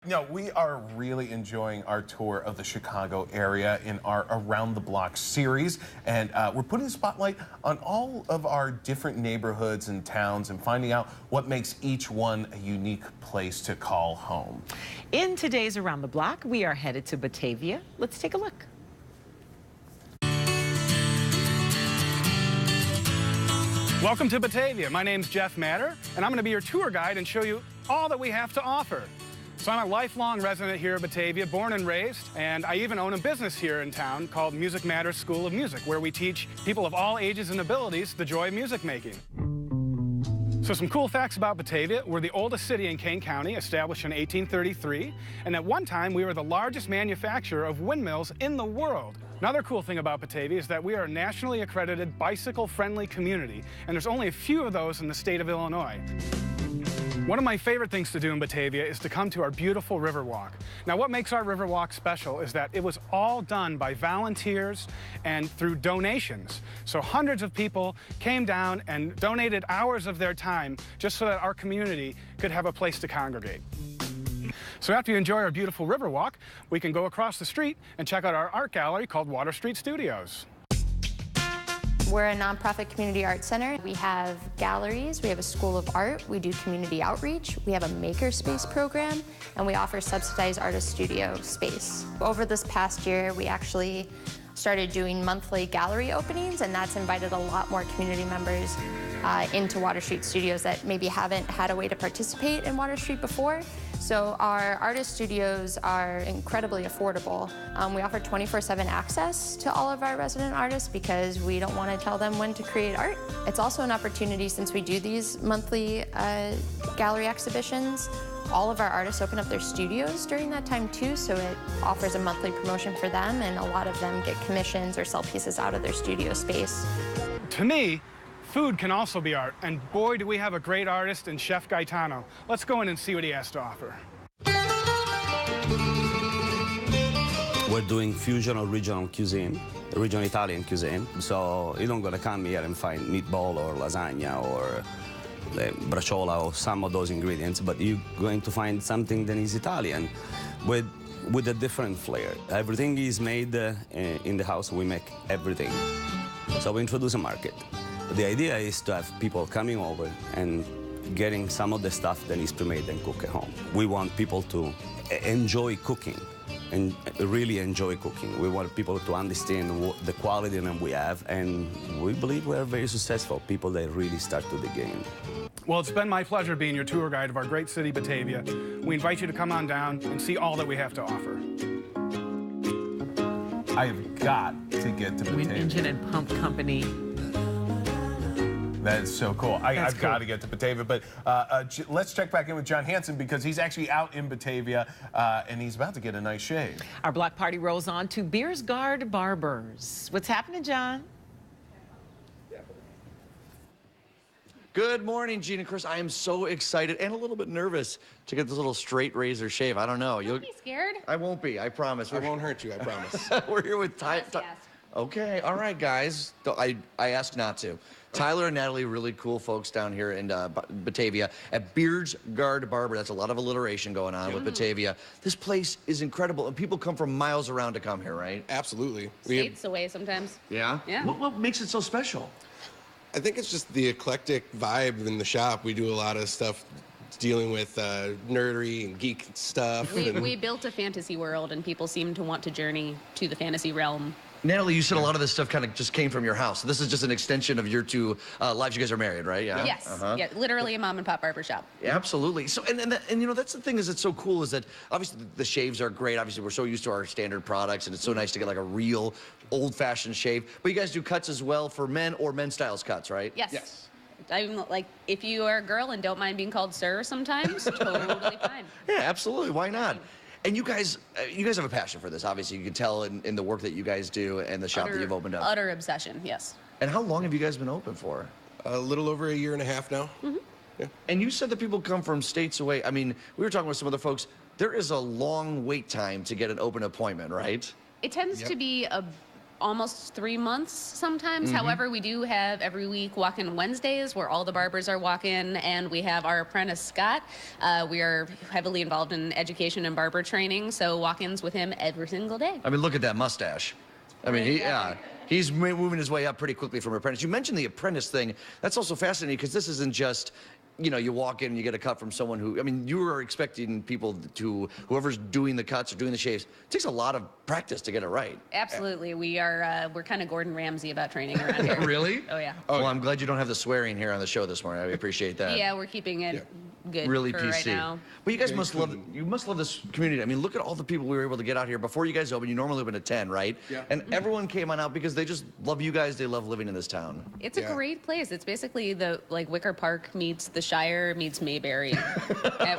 No, we are really enjoying our tour of the Chicago area in our Around the Block series, and we're putting a spotlight on all of our different neighborhoods and towns and finding out what makes each one a unique place to call home. In today's Around the Block, we are headed to Batavia. Let's take a look. Welcome to Batavia. My name's Jeff Matter, and I'm going to be your tour guide and show you all that we have to offer. So I'm a lifelong resident here at Batavia, born and raised, and I even own a business here in town called Music Matters School of Music, where we teach people of all ages and abilities the joy of music making. So some cool facts about Batavia. We're the oldest city in Kane County, established in 1833, and at one time we were the largest manufacturer of windmills in the world. Another cool thing about Batavia is that we are a nationally accredited bicycle-friendly community, and there's only a few of those in the state of Illinois. One of my favorite things to do in Batavia is to come to our beautiful Riverwalk. Now, what makes our Riverwalk special is that it was all done by volunteers and through donations. So hundreds of people came down and donated hours of their time just so that our community could have a place to congregate. So after you enjoy our beautiful Riverwalk, we can go across the street and check out our art gallery called Water Street Studios. We're a nonprofit community art center. We have galleries, we have a school of art, we do community outreach, we have a makerspace program, and we offer subsidized artist studio space. Over this past year, we actually started doing monthly gallery openings, and that's invited a lot more community members into Water Street Studios that maybe haven't had a way to participate in Water Street before. So our artist studios are incredibly affordable. We offer 24/7 access to all of our resident artists because we don't want to tell them when to create art. It's also an opportunity, since we do these monthly gallery exhibitions, all of our artists open up their studios during that time too, so it offers a monthly promotion for them, and a lot of them get commissions or sell pieces out of their studio space. To me, food can also be art, and boy, do we have a great artist in Chef Gaetano. Let's go in and see what he has to offer. We're doing fusion of regional cuisine, regional Italian cuisine. So you don't gonna come here and find meatball or lasagna or bracciola or some of those ingredients, but you're going to find something that is Italian with a different flair. Everything is made in the house. We make everything. So we introduce a market. The idea is to have people coming over and getting some of the stuff that is pre-made and cook at home. We want people to enjoy cooking and really enjoy cooking. We want people to understand the quality that we have, and we believe we are very successful, people that really start to dig in. Well, it's been my pleasure being your tour guide of our great city, Batavia. We invite you to come on down and see all that we have to offer. I've got to get to Batavia. Wind Engine and Pump Company. That is so cool. I've got to get to Batavia, but let's check back in with John Hansen because he's actually out in Batavia and he's about to get a nice shave. Our block party rolls on to Beardsgaard Barbers. What's happening, John? Good morning, Gene and Chris. I am so excited and a little bit nervous to get this little straight razor shave. I don't know. Don't be scared. I won't be, I promise. I won't hurt you, I promise. We're here with Ty. Yes. Okay, all right, guys. I asked not to. Tyler and Natalie, really cool folks down here in Batavia at Beardsgaard Barber. That's a lot of alliteration going on with Batavia. This place is incredible, and people come from miles around to come here, right? Absolutely. States away sometimes. Yeah? Yeah. What makes it so special? I think it's just the eclectic vibe in the shop. We do a lot of stuff dealing with nerdery and geek stuff. We built a fantasy world, and people seem to want to journey to the fantasy realm. Natalie, you said a lot of this stuff kind of just came from your house. So this is just an extension of your two lives. You guys are married, right? Yeah. Yes. Yeah, literally a mom and pop barbershop. Yeah, absolutely. So, and you know, that's the thing is it's so cool is that obviously the shaves are great. Obviously, we're so used to our standard products, and it's so nice to get like a real old-fashioned shave. But you guys do cuts as well for men or men's styles cuts, right? Yes. Yes. I'm like, if you are a girl and don't mind being called sir sometimes, totally fine. Yeah, absolutely. Why not? And you guys have a passion for this. Obviously, you can tell in the work that you guys do and the shop that you've opened up. Utter obsession, yes. And how long have you guys been open for? A little over a year and a half now. Mm-hmm. Yeah. And you said that people come from states away. I mean, we were talking with some other folks. There is a long wait time to get an open appointment, right? It tends to be almost 3 months sometimes. However, we do have every week walk-in Wednesdays where all the barbers are walk-in, and we have our apprentice Scott. We are heavily involved in education and barber training, so walk-ins with him every single day. I mean, look at that mustache. I mean, he's moving his way up pretty quickly from apprentice. You mentioned the apprentice thing. That's also fascinating because this isn't just, you know, you walk in and you get a cut from someone who, I mean, you are expecting people to, whoever's doing the cuts or doing the shaves, it takes a lot of practice to get it right. Absolutely. We're kind of Gordon Ramsay about training around here. Really? Oh, yeah. Oh, well, I'm glad you don't have the swearing here on the show this morning. I appreciate that. Yeah, we're keeping it good Really for PC. right now. But you guys must love this community. I mean, look at all the people we were able to get out here before you guys open. You normally open at 10, right? Yeah. And everyone came on out because they just love you guys. They love living in this town. It's a great place. It's basically the Wicker Park meets the Shire meets Mayberry,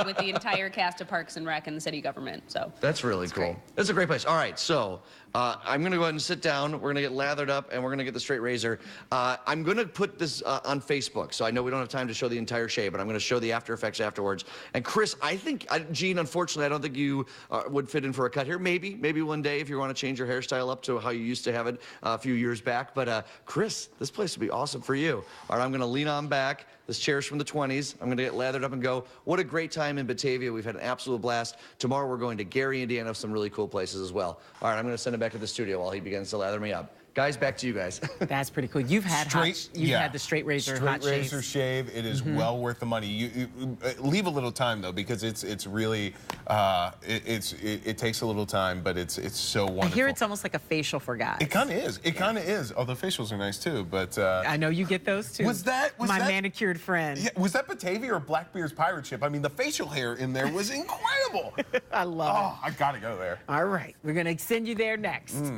with the entire cast of Parks and Rec and the city government. So That's really cool. great. It's a great place. All right, so I'm going to go ahead and sit down. We're going to get lathered up, and we're going to get the straight razor. I'm going to put this on Facebook, so I know we don't have time to show the entire shave, but I'm going to show the after effects afterwards. And Chris, I think, Gene, unfortunately, I don't think you would fit in for a cut here. Maybe one day if you want to change your hairstyle up to how you used to have it a few years back. But Chris, this place would be awesome for you. All right, I'm going to lean on back. This chair's from the 20s. I'm going to get lathered up and go. What a great time in Batavia. We've had an absolute blast. Tomorrow we're going to Gary, Indiana, some really cool places as well. All right, I'm going to send him back to the studio while he begins to lather me up. Guys, back to you guys. That's pretty cool. You've had had the straight razor hot razor shave. It is well worth the money. You leave a little time though, because it's really it takes a little time, but it's so wonderful. I hear it's almost like a facial for guys. It kind of is. It kind of is. Oh, the facials are nice too, but I know you get those too. Was that my manicured friend? Yeah, was that Batavia or Blackbeard's pirate ship? I mean, the facial hair in there was incredible. I love it. Oh, I gotta go there. All right, we're gonna send you there next.